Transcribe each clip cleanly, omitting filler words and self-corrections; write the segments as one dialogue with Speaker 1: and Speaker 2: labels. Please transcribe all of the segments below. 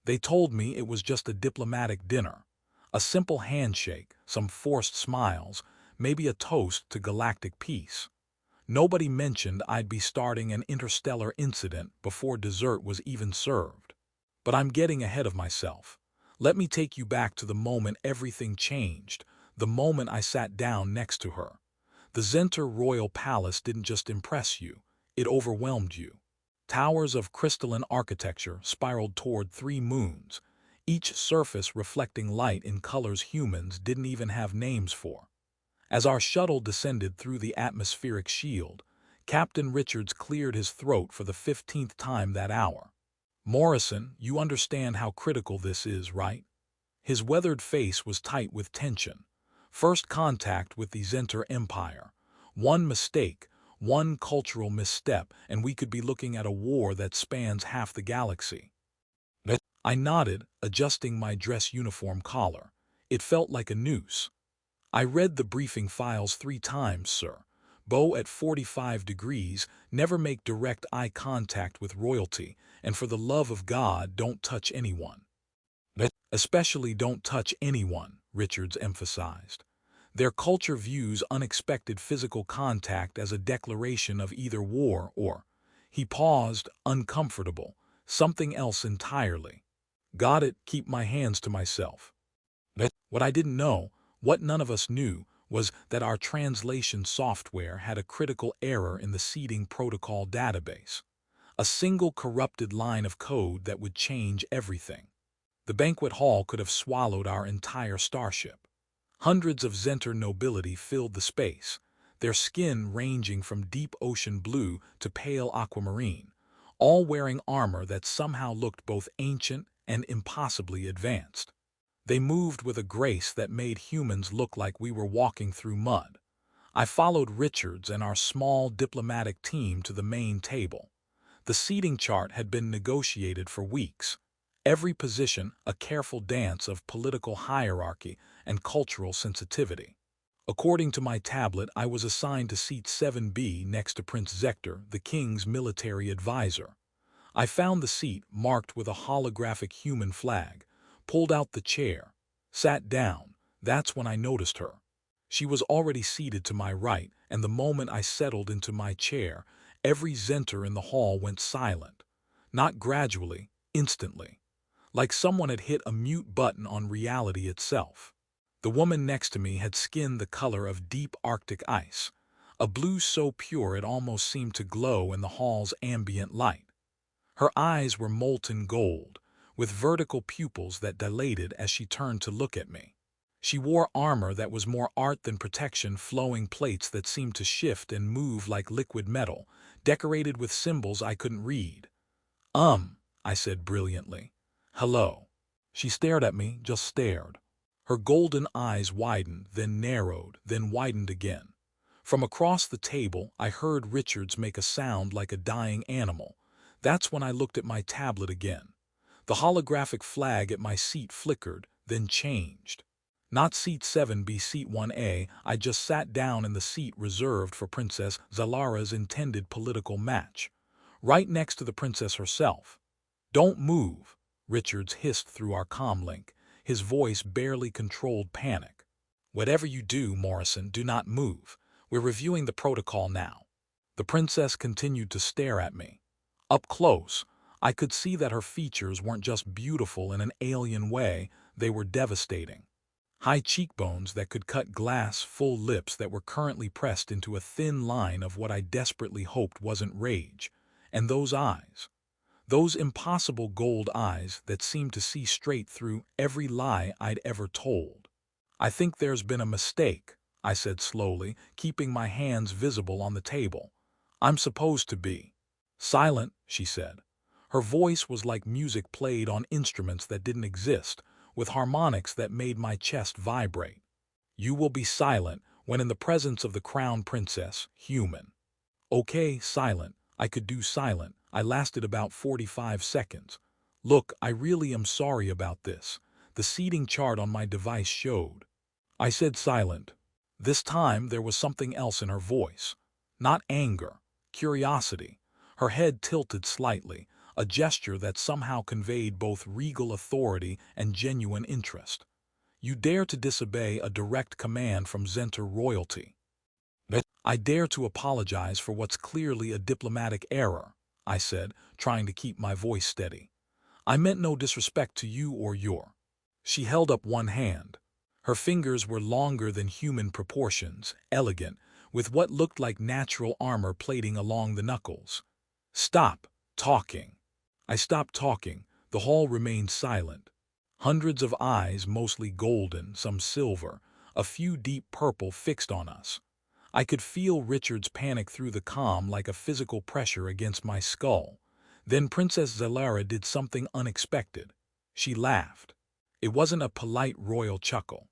Speaker 1: They told me it was just a diplomatic dinner. A simple handshake, some forced smiles, maybe a toast to galactic peace. Nobody mentioned I'd be starting an interstellar incident before dessert was even served. But I'm getting ahead of myself. Let me take you back to the moment everything changed, the moment I sat down next to her. The Xen'tar royal palace didn't just impress you, it overwhelmed you. Towers of crystalline architecture spiraled toward 3 moons, each surface reflecting light in colors humans didn't even have names for. As our shuttle descended through the atmospheric shield, Captain Richards cleared his throat for the 15th time that hour. "Morrison, you understand how critical this is, right?" His weathered face was tight with tension. First contact with the Xen'tar Empire. One mistake, one cultural misstep, and we could be looking at a war that spans half the galaxy. I nodded, adjusting my dress uniform collar. It felt like a noose. "I read the briefing files 3 times, sir. Bow at 45 degrees, never make direct eye contact with royalty, and for the love of God, don't touch anyone." "Especially don't touch anyone," Richards emphasized. "Their culture views unexpected physical contact as a declaration of either war or—" He paused, uncomfortable, "something else entirely." "Got it, keep my hands to myself." What I didn't know, what none of us knew, was that our translation software had a critical error in the seating protocol database. A single corrupted line of code that would change everything. The banquet hall could have swallowed our entire starship. Hundreds of Xen'tar nobility filled the space, their skin ranging from deep ocean blue to pale aquamarine, all wearing armor that somehow looked both ancient and impossibly advanced. They moved with a grace that made humans look like we were walking through mud. I followed Richards and our small diplomatic team to the main table. The seating chart had been negotiated for weeks. Every position a careful dance of political hierarchy and cultural sensitivity. According to my tablet, I was assigned to seat 7B next to Prince Xector, the king's military advisor. I found the seat marked with a holographic human flag, pulled out the chair, sat down. That's when I noticed her. She was already seated to my right, and the moment I settled into my chair, every Xen'tar in the hall went silent. Not gradually, instantly. Like someone had hit a mute button on reality itself. The woman next to me had skin the color of deep Arctic ice, a blue so pure it almost seemed to glow in the hall's ambient light. Her eyes were molten gold, with vertical pupils that dilated as she turned to look at me. She wore armor that was more art than protection, flowing plates that seemed to shift and move like liquid metal, decorated with symbols I couldn't read. I said brilliantly. "Hello." She stared at me, just stared. Her golden eyes widened, then narrowed, then widened again. From across the table, I heard Richards make a sound like a dying animal. That's when I looked at my tablet again. The holographic flag at my seat flickered, then changed. Not seat 7B, seat 1A, I just sat down in the seat reserved for Princess Zylara's intended political match. Right next to the princess herself. "Don't move," Richards hissed through our comlink, his voice barely controlled panic. "Whatever you do, Morrison, do not move. We're reviewing the protocol now." The princess continued to stare at me. Up close, I could see that her features weren't just beautiful in an alien way, they were devastating. High cheekbones that could cut glass, full lips that were currently pressed into a thin line of what I desperately hoped wasn't rage. And those eyes. Those impossible gold eyes that seemed to see straight through every lie I'd ever told. "I think there's been a mistake," I said slowly, keeping my hands visible on the table. "I'm supposed to be." "Silent," she said. Her voice was like music played on instruments that didn't exist, with harmonics that made my chest vibrate. "You will be silent when in the presence of the crown princess, human." Okay, silent. I could do silent. I lasted about 45 seconds. "Look, I really am sorry about this. The seating chart on my device showed." I said silent. This time there was something else in her voice. Not anger, curiosity. Her head tilted slightly, a gesture that somehow conveyed both regal authority and genuine interest. You dare to disobey a direct command from Xen'tar royalty. I dare to apologize for what's clearly a diplomatic error, I said, trying to keep my voice steady. I meant no disrespect to you or your. She held up one hand. Her fingers were longer than human proportions, elegant, with what looked like natural armor plating along the knuckles. Stop talking. I stopped talking. The hall remained silent. Hundreds of eyes, mostly golden, some silver, a few deep purple, fixed on us. I could feel Richard's panic through the calm like a physical pressure against my skull. Then Princess Zylara did something unexpected. She laughed. It wasn't a polite royal chuckle.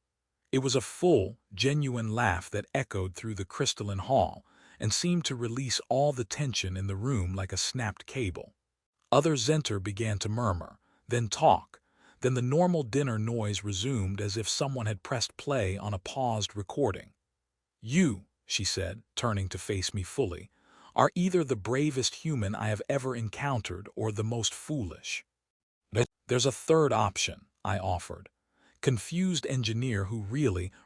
Speaker 1: It was a full, genuine laugh that echoed through the crystalline hall and seemed to release all the tension in the room like a snapped cable. Other Xen'tar began to murmur, then talk. Then the normal dinner noise resumed as if someone had pressed play on a paused recording. You, she said, turning to face me fully, are either the bravest human I have ever encountered or the most foolish. But there's a third option, I offered. Confused engineer who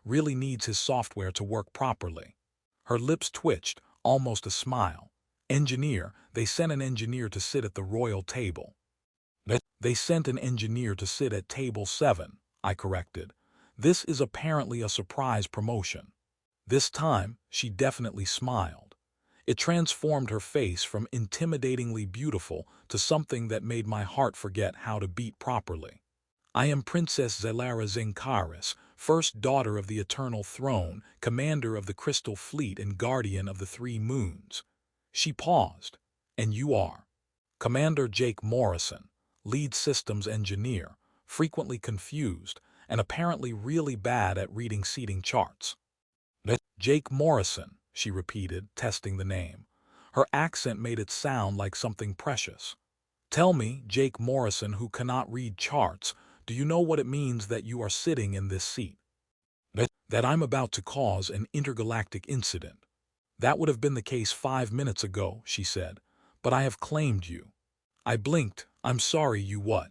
Speaker 1: really needs his software to work properly. Her lips twitched, almost a smile. Engineer, they sent an engineer to sit at the royal table. But they sent an engineer to sit at table 7, I corrected. This is apparently a surprise promotion. This time, she definitely smiled. It transformed her face from intimidatingly beautiful to something that made my heart forget how to beat properly. I am Princess Zylara Xen'tar, first daughter of the Eternal Throne, commander of the Crystal Fleet and guardian of the 3 moons. She paused. And you are? Commander Jake Morrison, lead systems engineer, frequently confused, and apparently really bad at reading seating charts. Jake Morrison, she repeated, testing the name. Her accent made it sound like something precious. Tell me, Jake Morrison, who cannot read charts, do you know what it means that you are sitting in this seat? That I'm about to cause an intergalactic incident. That would have been the case 5 minutes ago, she said, but I have claimed you. I blinked. I'm sorry, you what?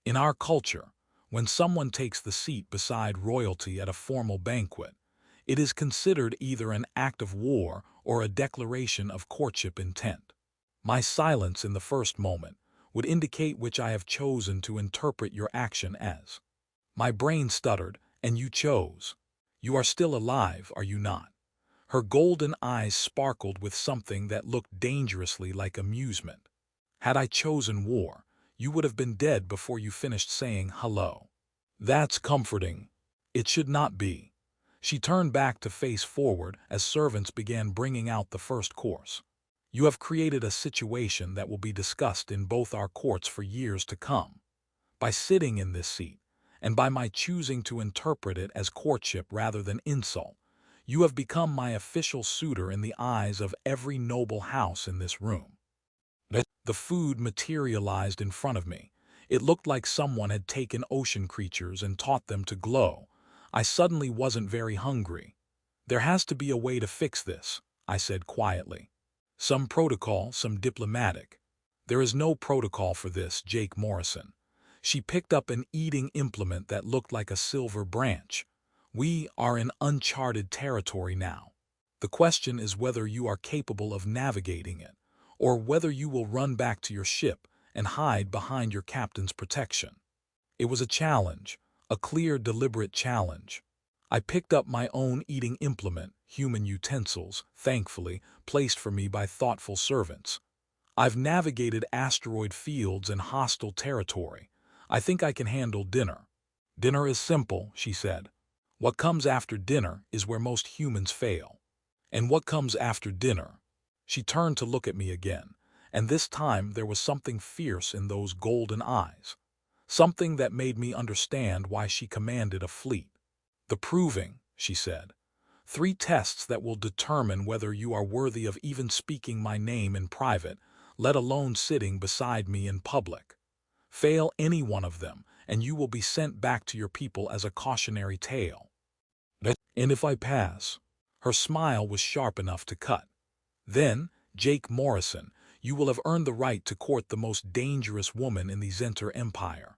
Speaker 1: In our culture, when someone takes the seat beside royalty at a formal banquet, it is considered either an act of war or a declaration of courtship intent. My silence in the first moment would indicate which I have chosen to interpret your action as. My brain stuttered, and you chose. You are still alive, are you not? Her golden eyes sparkled with something that looked dangerously like amusement. Had I chosen war, you would have been dead before you finished saying hello. That's comforting. It should not be. She turned back to face forward as servants began bringing out the first course. You have created a situation that will be discussed in both our courts for years to come. By sitting in this seat, and by my choosing to interpret it as courtship rather than insult, you have become my official suitor in the eyes of every noble house in this room. The food materialized in front of me. It looked like someone had taken ocean creatures and taught them to glow. I suddenly wasn't very hungry. There has to be a way to fix this, I said quietly. Some protocol, some diplomatic. There is no protocol for this, Jake Morrison. She picked up an eating implement that looked like a silver branch. We are in uncharted territory now. The question is whether you are capable of navigating it, or whether you will run back to your ship and hide behind your captain's protection. It was a challenge. A clear, deliberate challenge. I picked up my own eating implement, human utensils, thankfully, placed for me by thoughtful servants. I've navigated asteroid fields and hostile territory. I think I can handle dinner. Dinner is simple, she said. What comes after dinner is where most humans fail. And what comes after dinner? She turned to look at me again, and this time there was something fierce in those golden eyes. Something that made me understand why she commanded a fleet. The proving, she said. 3 tests that will determine whether you are worthy of even speaking my name in private, let alone sitting beside me in public. Fail any one of them, and you will be sent back to your people as a cautionary tale. And if I pass? Her smile was sharp enough to cut. Then, Jake Morrison, You will have earned the right to court the most dangerous woman in the Xen'tar Empire."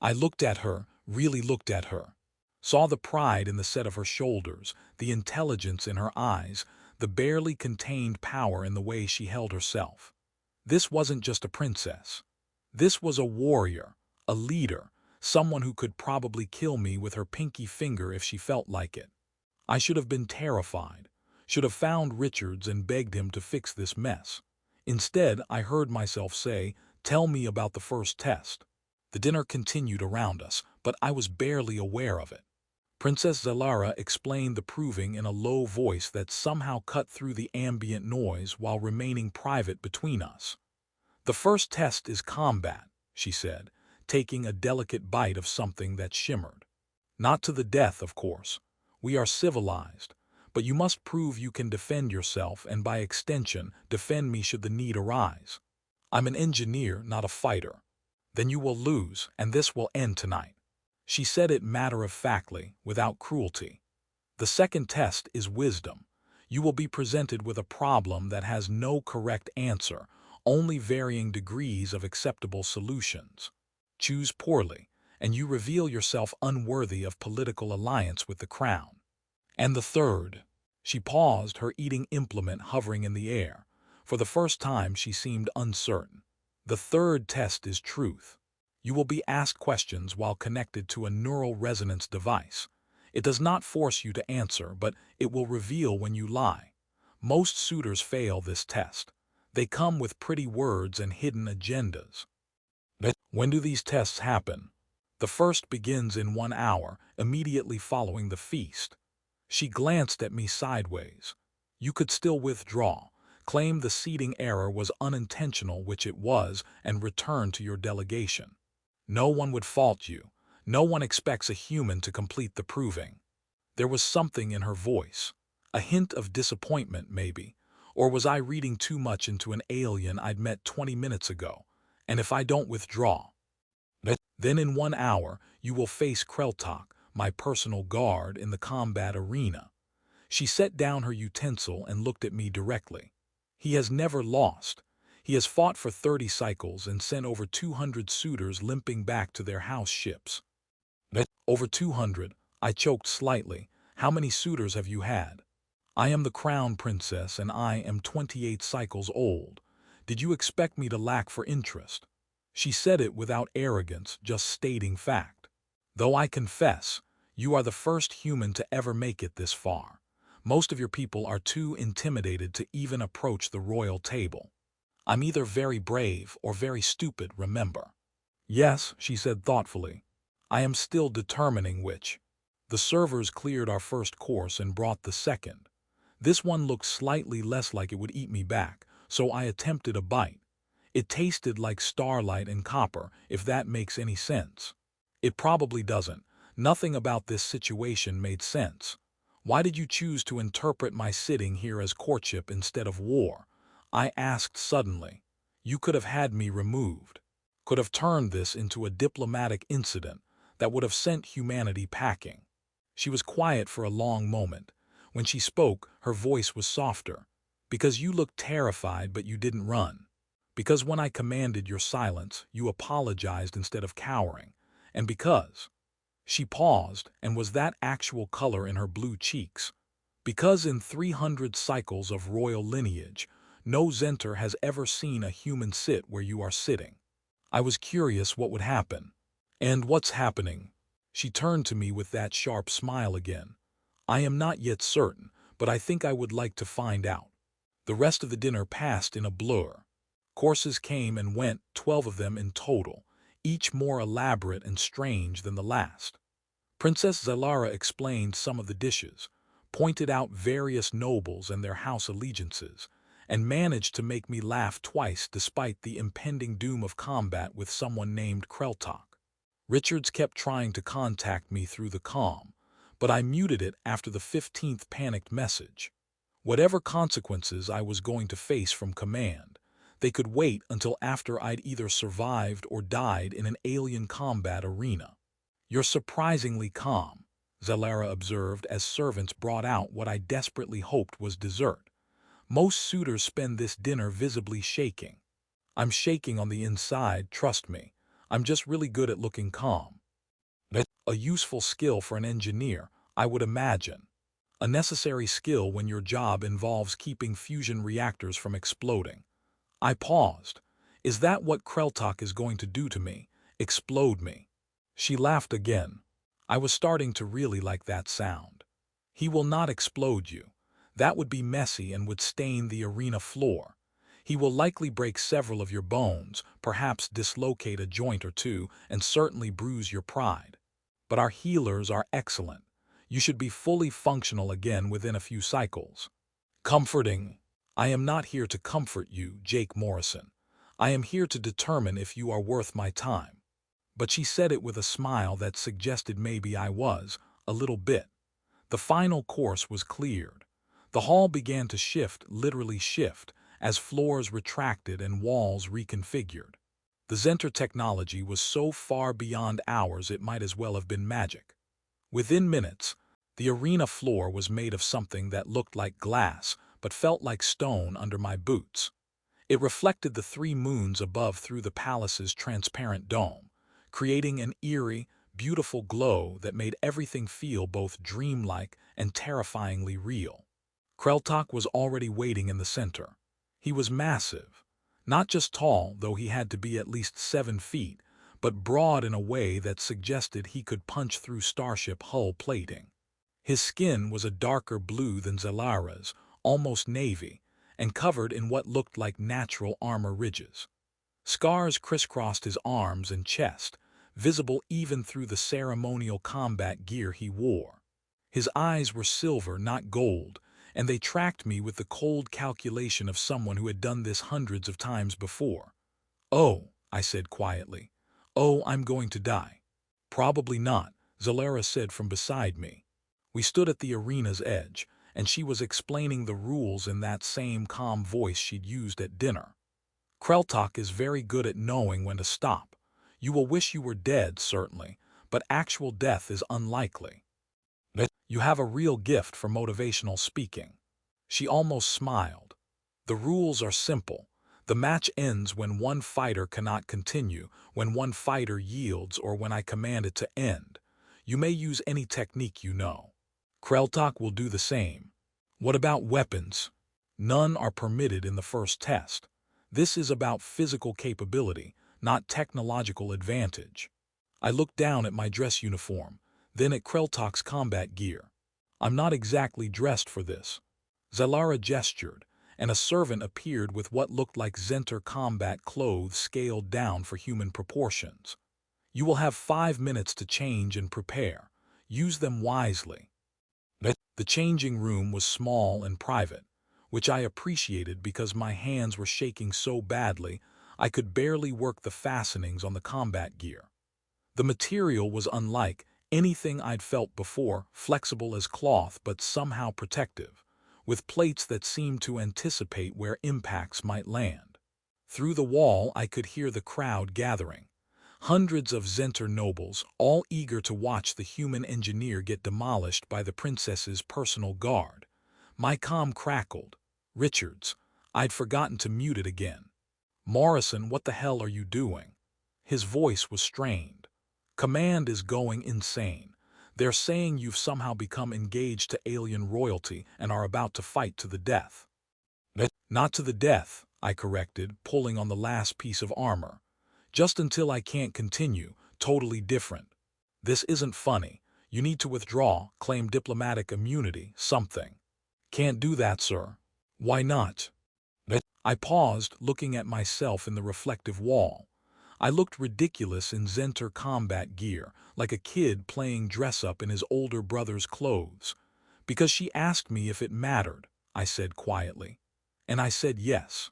Speaker 1: I looked at her, really looked at her. Saw the pride in the set of her shoulders, the intelligence in her eyes, the barely contained power in the way she held herself. This wasn't just a princess. This was a warrior, a leader, someone who could probably kill me with her pinky finger if she felt like it. I should have been terrified, should have found Richards and begged him to fix this mess. Instead, I heard myself say, "Tell me about the first test." The dinner continued around us, but I was barely aware of it. Princess Zylara explained the proving in a low voice that somehow cut through the ambient noise while remaining private between us. "The first test is combat," she said, taking a delicate bite of something that shimmered. "Not to the death, of course. We are civilized, but you must prove you can defend yourself and by extension defend me should the need arise. I'm an engineer, not a fighter. Then you will lose, and this will end tonight." She said it matter-of-factly, without cruelty. "The second test is wisdom. You will be presented with a problem that has no correct answer, only varying degrees of acceptable solutions. Choose poorly, and you reveal yourself unworthy of political alliance with the crown. And the third—" She paused, her eating implement hovering in the air. For the first time she seemed uncertain. "The third test is truth. You will be asked questions while connected to a neural resonance device. It does not force you to answer, but it will reveal when you lie. Most suitors fail this test. They come with pretty words and hidden agendas." "When do these tests happen?" "The first begins in 1 hour, immediately following the feast." She glanced at me sideways. "You could still withdraw, claim the seating error was unintentional, which it was, and return to your delegation. No one would fault you. No one expects a human to complete the proving." There was something in her voice. A hint of disappointment, maybe. Or was I reading too much into an alien I'd met 20 minutes ago? "And if I don't withdraw?" "Then in 1 hour, you will face Kreltak, my personal guard, in the combat arena." She set down her utensil and looked at me directly. "He has never lost. He has fought for 30 cycles and sent over 200 suitors limping back to their house ships." "Over 200, I choked slightly. "How many suitors have you had?" "I am the crown princess and I am 28 cycles old. Did you expect me to lack for interest?" She said it without arrogance, just stating fact. "Though I confess, you are the first human to ever make it this far. Most of your people are too intimidated to even approach the royal table. I'm either very brave or very stupid, remember." "Yes," she said thoughtfully. "I am still determining which." The servers cleared our first course and brought the second. This one looked slightly less like it would eat me back, so I attempted a bite. It tasted like starlight and copper, if that makes any sense. It probably doesn't. Nothing about this situation made sense. "Why did you choose to interpret my sitting here as courtship instead of war?" I asked suddenly. "You could have had me removed. Could have turned this into a diplomatic incident that would have sent humanity packing." She was quiet for a long moment. When she spoke, her voice was softer. "Because you looked terrified but you didn't run. Because when I commanded your silence, you apologized instead of cowering. And because—" She paused, and was that actual color in her blue cheeks? "Because in 300 cycles of royal lineage, no Xen'tar has ever seen a human sit where you are sitting." I was curious what would happen. "And what's happening?" She turned to me with that sharp smile again. "I am not yet certain, but I think I would like to find out." The rest of the dinner passed in a blur. Courses came and went, 12 of them in total, each more elaborate and strange than the last. Princess Zylara explained some of the dishes, pointed out various nobles and their house allegiances, and managed to make me laugh twice despite the impending doom of combat with someone named Kreltak. Richards kept trying to contact me through the comm, but I muted it after the 15th panicked message. Whatever consequences I was going to face from command, they could wait until after I'd either survived or died in an alien combat arena. "You're surprisingly calm," Zylara observed as servants brought out what I desperately hoped was dessert. Most suitors spend this dinner visibly shaking. I'm shaking on the inside, trust me. I'm just really good at looking calm. A useful skill for an engineer, I would imagine. A necessary skill when your job involves keeping fusion reactors from exploding. I paused. Is that what Kreltak is going to do to me? Explode me? She laughed again. I was starting to really like that sound. He will not explode you. That would be messy and would stain the arena floor. He will likely break several of your bones, perhaps dislocate a joint or two, and certainly bruise your pride. But our healers are excellent. You should be fully functional again within a few cycles. Comforting. I am not here to comfort you, Jake Morrison. I am here to determine if you are worth my time. But she said it with a smile that suggested maybe I was, a little bit. The final course was cleared. The hall began to shift, literally shift, as floors retracted and walls reconfigured. The Xen'tar technology was so far beyond ours it might as well have been magic. Within minutes, the arena floor was made of something that looked like glass but felt like stone under my boots. It reflected the 3 moons above through the palace's transparent dome, creating an eerie, beautiful glow that made everything feel both dreamlike and terrifyingly real. Kreltak was already waiting in the center. He was massive. Not just tall, though he had to be at least 7 feet, but broad in a way that suggested he could punch through starship hull plating. His skin was a darker blue than Zylara's, almost navy, and covered in what looked like natural armor ridges. Scars crisscrossed his arms and chest, visible even through the ceremonial combat gear he wore. His eyes were silver, not gold, and they tracked me with the cold calculation of someone who had done this hundreds of times before. "Oh," I said quietly. "Oh, I'm going to die." "Probably not," Zylara said from beside me. We stood at the arena's edge, and she was explaining the rules in that same calm voice she'd used at dinner. "Kreltak is very good at knowing when to stop. You will wish you were dead, certainly, but actual death is unlikely. You have a real gift for motivational speaking." She almost smiled. "The rules are simple. The match ends when one fighter cannot continue, when one fighter yields, or when I command it to end. You may use any technique you know. Kreltak will do the same." "What about weapons?" "None are permitted in the first test. This is about physical capability, not technological advantage." I looked down at my dress uniform, then at Kreltak's combat gear. "I'm not exactly dressed for this." Zylara gestured, and a servant appeared with what looked like Xen'tar combat clothes scaled down for human proportions. "You will have 5 minutes to change and prepare. Use them wisely." The changing room was small and private, which I appreciated because my hands were shaking so badly I could barely work the fastenings on the combat gear. The material was unlike anything I'd felt before, flexible as cloth but somehow protective, with plates that seemed to anticipate where impacts might land. Through the wall I could hear the crowd gathering. Hundreds of Xen'tar nobles, all eager to watch the human engineer get demolished by the princess's personal guard. My comm crackled. "Richards." I'd forgotten to mute it again. "Morrison, what the hell are you doing?" His voice was strained. "Command is going insane. They're saying you've somehow become engaged to alien royalty and are about to fight to the death." "Not to the death," I corrected, pulling on the last piece of armor. "Just until I can't continue, totally different. This isn't funny. You need to withdraw, claim diplomatic immunity, something." "Can't do that, sir." "Why not?" I paused, looking at myself in the reflective wall. I looked ridiculous in Xen'tar combat gear, like a kid playing dress-up in his older brother's clothes. "Because she asked me if it mattered," I said quietly. And I said yes.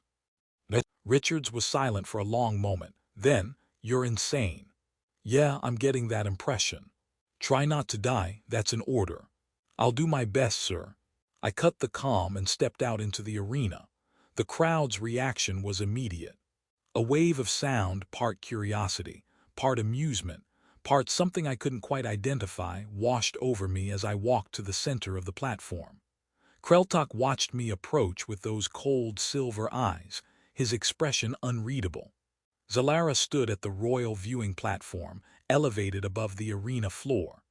Speaker 1: Richards was silent for a long moment. Then, "You're insane." "Yeah, I'm getting that impression." "Try not to die, that's an order." "I'll do my best, sir." I cut the comm and stepped out into the arena. The crowd's reaction was immediate. A wave of sound, part curiosity, part amusement, part something I couldn't quite identify, washed over me as I walked to the center of the platform. Kreltok watched me approach with those cold silver eyes, his expression unreadable. Zylara stood at the royal viewing platform, elevated above the arena floor.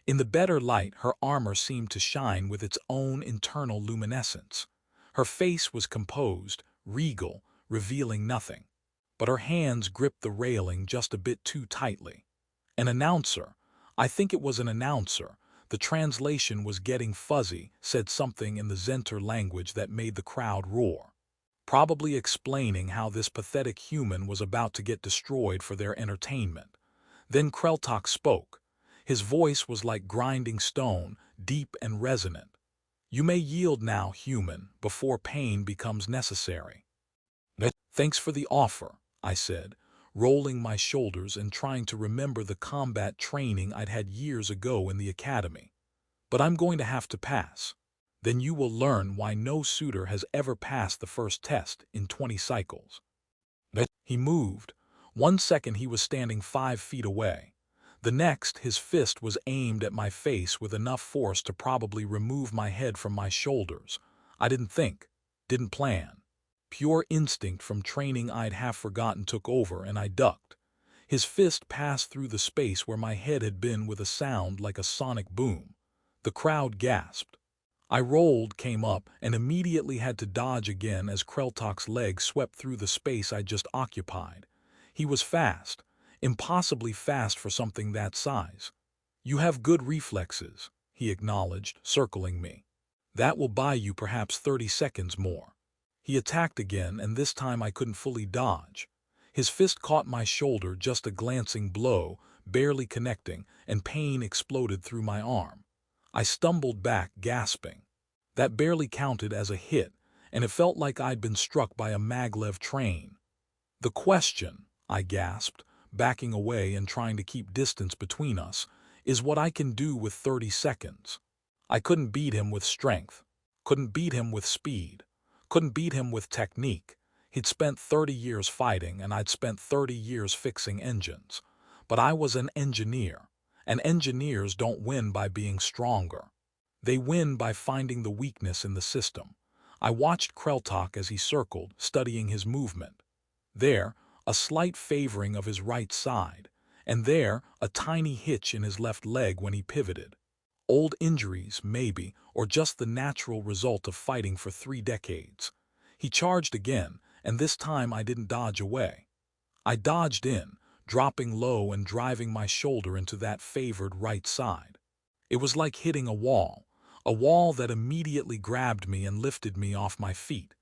Speaker 1: In the better light, her armor seemed to shine with its own internal luminescence. Her face was composed, regal, revealing nothing. But her hands gripped the railing just a bit too tightly. An announcer, I think it was an announcer, the translation was getting fuzzy, said something in the Xen'tar language that made the crowd roar. Probably explaining how this pathetic human was about to get destroyed for their entertainment. Then Kreltok spoke. His voice was like grinding stone, deep and resonant. You may yield now, human, before pain becomes necessary. Thanks for the offer, I said, rolling my shoulders and trying to remember the combat training I'd had years ago in the academy. But I'm going to have to pass. Then you will learn why no suitor has ever passed the first test in 20 cycles. He moved. 1 second he was standing 5 feet away. The next, his fist was aimed at my face with enough force to probably remove my head from my shoulders. I didn't think, didn't plan. Pure instinct from training I'd half forgotten took over, and I ducked. His fist passed through the space where my head had been with a sound like a sonic boom. The crowd gasped. I rolled, came up, and immediately had to dodge again as Kreltok's leg swept through the space I just occupied. He was fast, impossibly fast for something that size. You have good reflexes, he acknowledged, circling me. That will buy you perhaps 30 seconds more. He attacked again, and this time I couldn't fully dodge. His fist caught my shoulder, just a glancing blow, barely connecting, and pain exploded through my arm. I stumbled back, gasping. That barely counted as a hit, and it felt like I'd been struck by a maglev train. The question, I gasped, backing away and trying to keep distance between us, is what I can do with 30 seconds. I couldn't beat him with strength, couldn't beat him with speed, couldn't beat him with technique. He'd spent 30 years fighting, and I'd spent 30 years fixing engines. But I was an engineer, and engineers don't win by being stronger. They win by finding the weakness in the system. I watched Kreltok as he circled, studying his movement. There, a slight favoring of his right side, and there, a tiny hitch in his left leg when he pivoted. Old injuries, maybe, or just the natural result of fighting for 3 decades. He charged again, and this time I didn't dodge away. I dodged in, dropping low and driving my shoulder into that favored right side. It was like hitting a wall that immediately grabbed me and lifted me off my feet.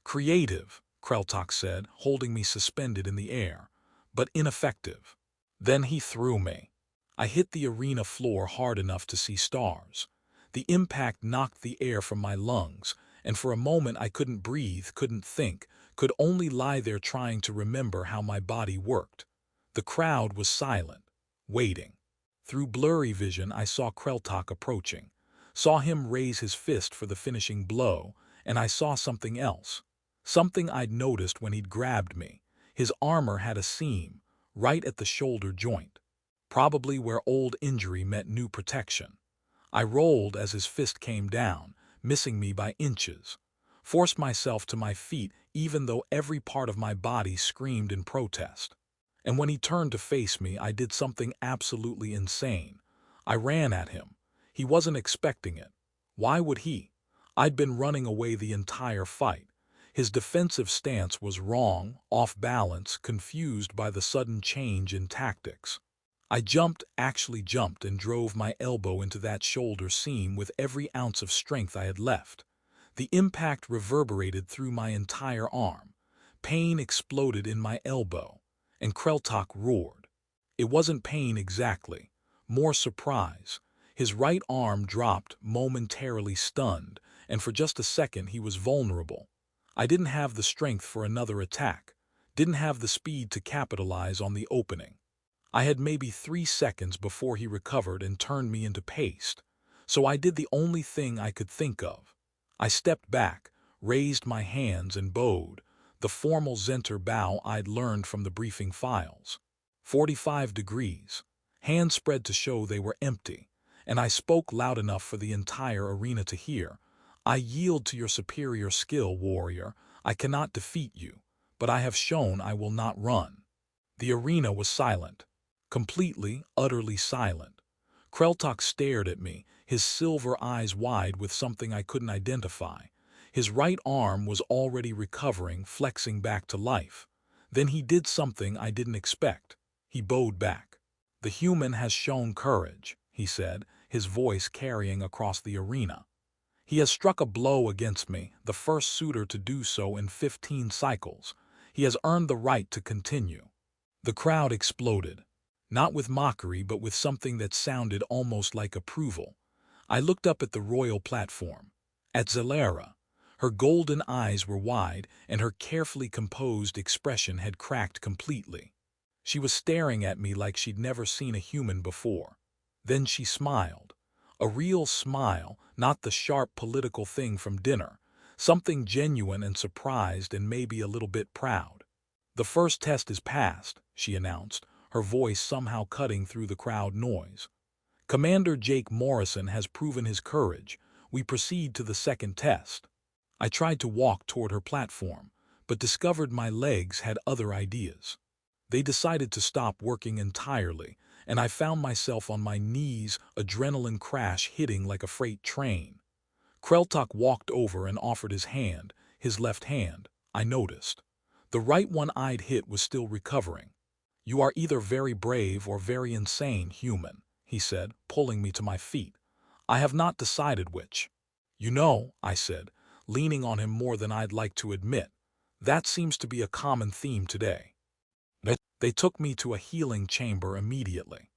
Speaker 1: Creative, Kreltok said, holding me suspended in the air, but ineffective. Then he threw me. I hit the arena floor hard enough to see stars. The impact knocked the air from my lungs, and for a moment I couldn't breathe, couldn't think, could only lie there trying to remember how my body worked. The crowd was silent, waiting. Through blurry vision I saw Kreltok approaching, saw him raise his fist for the finishing blow, and I saw something else. Something I'd noticed when he'd grabbed me. His armor had a seam, right at the shoulder joint. Probably where old injury met new protection. I rolled as his fist came down, missing me by inches. Forced myself to my feet even though every part of my body screamed in protest. And when he turned to face me, I did something absolutely insane. I ran at him. He wasn't expecting it. Why would he? I'd been running away the entire fight. His defensive stance was wrong, off balance, confused by the sudden change in tactics. I actually jumped, and drove my elbow into that shoulder seam with every ounce of strength I had left. The impact reverberated through my entire arm. Pain exploded in my elbow, and Kreltok roared. It wasn't pain exactly, more surprise. His right arm dropped, momentarily stunned, and for just a second he was vulnerable. I didn't have the strength for another attack, didn't have the speed to capitalize on the opening. I had maybe 3 seconds before he recovered and turned me into paste, so I did the only thing I could think of. I stepped back, raised my hands and bowed, the formal Xen'tar bow I'd learned from the briefing files. 45 degrees, hands spread to show they were empty, and I spoke loud enough for the entire arena to hear. I yield to your superior skill, warrior. I cannot defeat you, but I have shown I will not run. The arena was silent. Completely, utterly silent. Kreltok stared at me, his silver eyes wide with something I couldn't identify. His right arm was already recovering, flexing back to life. Then he did something I didn't expect. He bowed back. "The human has shown courage," he said, his voice carrying across the arena. "He has struck a blow against me, the first suitor to do so in 15 cycles. He has earned the right to continue." The crowd exploded. Not with mockery, but with something that sounded almost like approval. I looked up at the royal platform. At Zylara. Her golden eyes were wide, and her carefully composed expression had cracked completely. She was staring at me like she'd never seen a human before. Then she smiled. A real smile, not the sharp political thing from dinner. Something genuine and surprised and maybe a little bit proud. "The first test is passed," she announced, her voice somehow cutting through the crowd noise. "Commander Jake Morrison has proven his courage. We proceed to the second test." I tried to walk toward her platform, but discovered my legs had other ideas. They decided to stop working entirely, and I found myself on my knees, adrenaline crash hitting like a freight train. Kreltok walked over and offered his hand, his left hand, I noticed. The right one I'd hit was still recovering. "You are either very brave or very insane, human," he said, pulling me to my feet. "I have not decided which." "You know," I said, leaning on him more than I'd like to admit, "that seems to be a common theme today." They took me to a healing chamber immediately.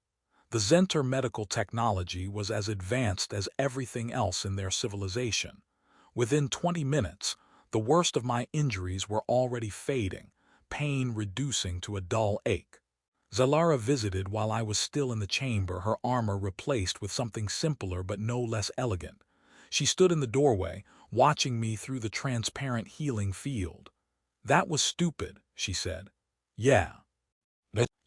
Speaker 1: The Xen'tar medical technology was as advanced as everything else in their civilization. Within 20 minutes, the worst of my injuries were already fading, pain reducing to a dull ache. Zylara visited while I was still in the chamber, her armor replaced with something simpler but no less elegant. She stood in the doorway, watching me through the transparent healing field. "That was stupid," she said. "Yeah.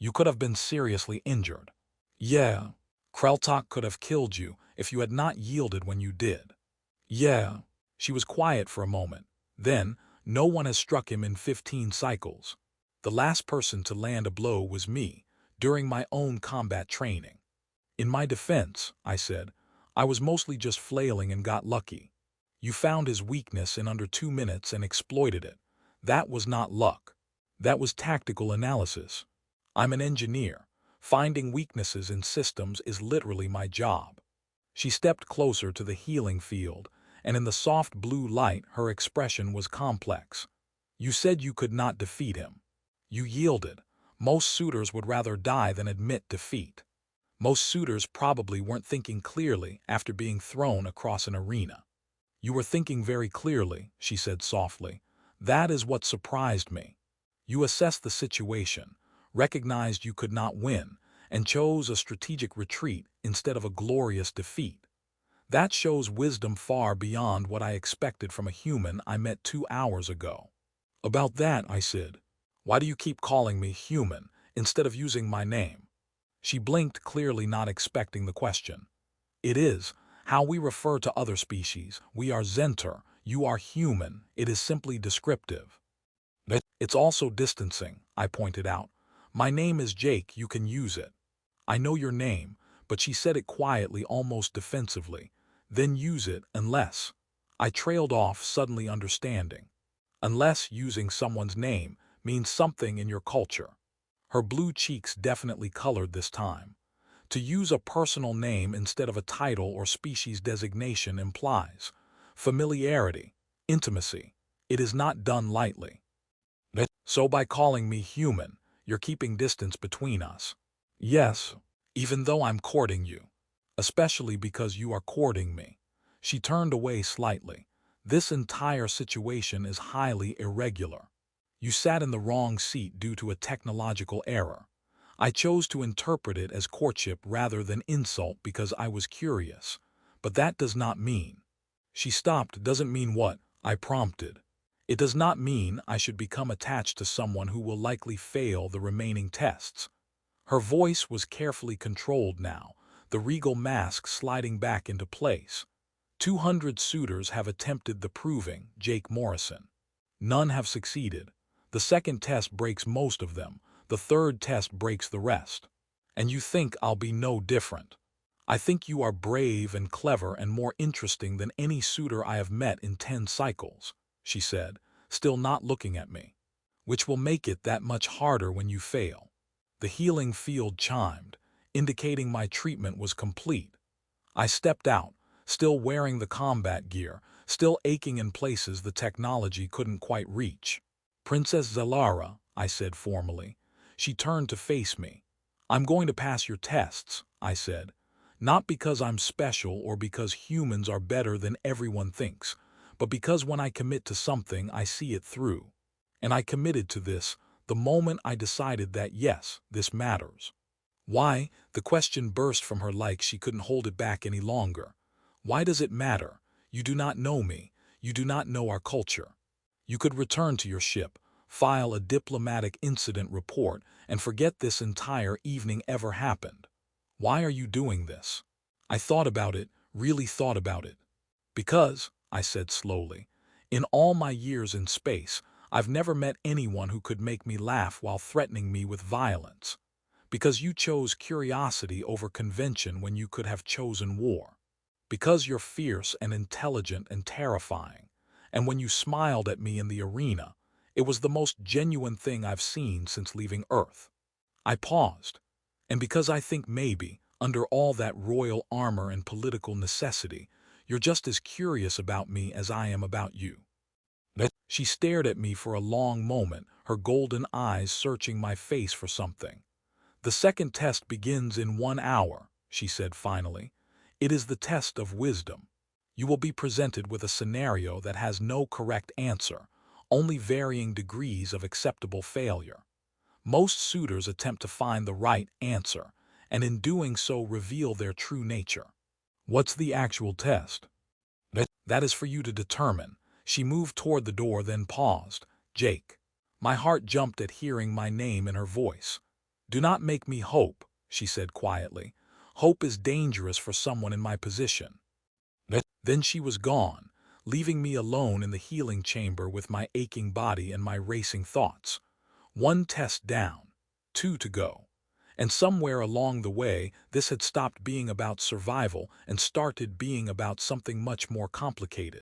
Speaker 1: You could have been seriously injured." "Yeah. Kreltok could have killed you if you had not yielded when you did." "Yeah." She was quiet for a moment. Then, "No one has struck him in 15 cycles. The last person to land a blow was me, during my own combat training." "In my defense," I said, "I was mostly just flailing and got lucky. You found his weakness in under 2 minutes and exploited it. That was not luck. That was tactical analysis. I'm an engineer. Finding weaknesses in systems is literally my job." She stepped closer to the healing field, and in the soft blue light her expression was complex. "You said you could not defeat him. You yielded. Most suitors would rather die than admit defeat. Most suitors probably weren't thinking clearly after being thrown across an arena." "You were thinking very clearly," she said softly. "That is what surprised me. You assessed the situation, recognized you could not win, and chose a strategic retreat instead of a glorious defeat. That shows wisdom far beyond what I expected from a human I met 2 hours ago." "About that," I said, "why do you keep calling me human instead of using my name?" She blinked, clearly not expecting the question. "It is how we refer to other species. We are Xen'tar, you are human. It is simply descriptive." "It's also distancing," I pointed out. "My name is Jake, you can use it." "I know your name," but she said it quietly, almost defensively. "Then use it unless—" I trailed off, suddenly understanding. "Unless using someone's name means something in your culture." Her blue cheeks definitely colored this time. To use a personal name instead of a title or species designation implies familiarity, intimacy. It is not done lightly. "So by calling me human, you're keeping distance between us." "Yes, even though I'm courting you. Especially because you are courting me." She turned away slightly. "This entire situation is highly irregular. You sat in the wrong seat due to a technological error. I chose to interpret it as courtship rather than insult because I was curious. But that does not mean—" She stopped. "Doesn't mean what?" I prompted. "It does not mean I should become attached to someone who will likely fail the remaining tests." Her voice was carefully controlled now, the regal mask sliding back into place. 200 suitors have attempted the proving, Jake Morrison. None have succeeded. The second test breaks most of them. The third test breaks the rest. And you think I'll be no different. I think you are brave and clever and more interesting than any suitor I have met in 10 cycles, she said, still not looking at me. Which will make it that much harder when you fail. The healing field chimed, indicating my treatment was complete. I stepped out, still wearing the combat gear, still aching in places the technology couldn't quite reach. Princess Zylara, I said formally. She turned to face me. I'm going to pass your tests, I said. Not because I'm special or because humans are better than everyone thinks, but because when I commit to something, I see it through. And I committed to this the moment I decided that yes, this matters. Why? The question burst from her like she couldn't hold it back any longer. Why does it matter? You do not know me. You do not know our culture. You could return to your ship, file a diplomatic incident report, and forget this entire evening ever happened. Why are you doing this? I thought about it, really thought about it. Because, I said slowly, in all my years in space, I've never met anyone who could make me laugh while threatening me with violence. Because you chose curiosity over convention when you could have chosen war. Because you're fierce and intelligent and terrifying. And when you smiled at me in the arena, it was the most genuine thing I've seen since leaving Earth. I paused. And because I think maybe, under all that royal armor and political necessity, you're just as curious about me as I am about you. She stared at me for a long moment, her golden eyes searching my face for something. The second test begins in 1 hour, she said finally. It is the test of wisdom. You will be presented with a scenario that has no correct answer, only varying degrees of acceptable failure. Most suitors attempt to find the right answer, and in doing so reveal their true nature. What's the actual test? That is for you to determine. She moved toward the door, then paused. Jake. My heart jumped at hearing my name in her voice. Do not make me hope, she said quietly. Hope is dangerous for someone in my position. Then she was gone, leaving me alone in the healing chamber with my aching body and my racing thoughts. 1 test down, 2 to go. And somewhere along the way, this had stopped being about survival and started being about something much more complicated.